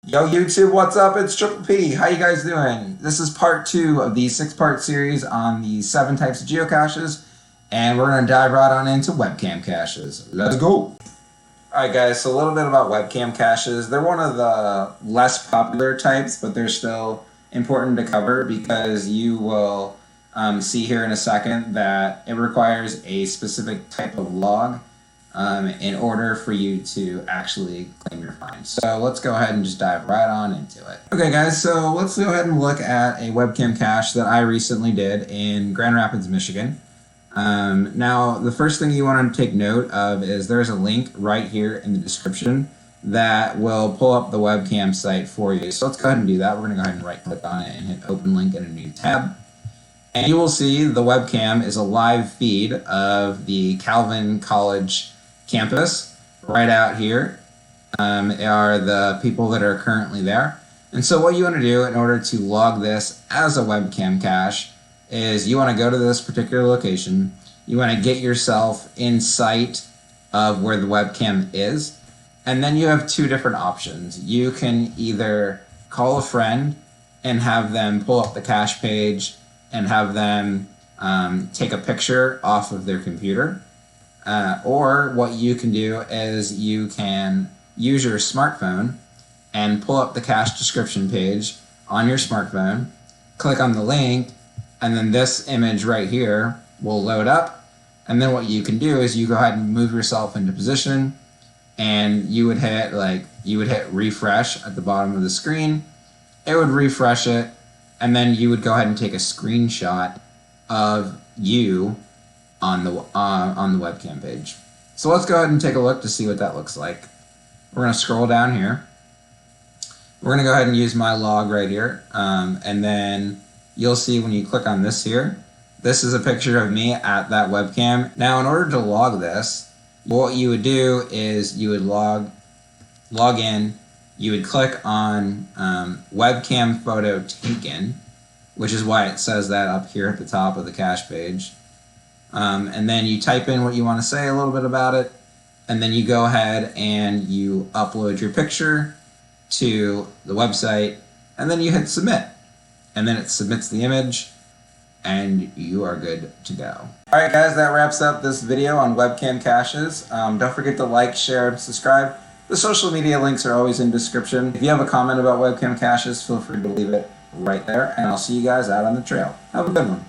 Yo YouTube, what's up? It's Triple P. How you guys doing? This is part 2 of the 6-part series on the 7 types of geocaches, and we're going to dive right on into webcam caches. Let's go! Alright guys, so a little bit about webcam caches. They're one of the less popular types, but they're still important to cover because you will see here in a second that it requires a specific type of log in order for you to actually claim your find. So let's go ahead and just dive right on into it. Okay guys, so let's go ahead and look at a webcam cache that I recently did in Grand Rapids, Michigan. Now the first thing you want to take note of is there's a link right here in the description that will pull up the webcam site for you. So let's go ahead and do that. We're going to go ahead and right click on it and hit open link in a new tab. And you will see the webcam is a live feed of the Calvin College campus right out here are the people that are currently there. And so what you want to do in order to log this as a webcam cache is you want to go to this particular location. You want to get yourself in sight of where the webcam is, and then you have two different options. You can either call a friend and have them pull up the cache page and have them take a picture off of their computer. Or what you can do is you can use your smartphone and pull up the cache description page on your smartphone, click on the link, and then this image right here will load up. And then what you can do is you go ahead and move yourself into position, and you would hit refresh at the bottom of the screen. It would refresh it, and then you would go ahead and take a screenshot of you on the webcam page. So let's go ahead and take a look to see what that looks like. We're going to scroll down here. We're going to go ahead and use my log right here, and then you'll see when you click on this here, this is a picture of me at that webcam. Now in order to log this, what you would do is you would log in, you would click on webcam photo taken, which is why it says that up here at the top of the cache page. And then you type in what you want to say a little bit about it, and then you go ahead and you upload your picture to the website, and then you hit submit. And then it submits the image, and you are good to go. Alright guys, that wraps up this video on webcam caches. Don't forget to like, share, and subscribe. The social media links are always in the description. If you have a comment about webcam caches, feel free to leave it right there, and I'll see you guys out on the trail. Have a good one.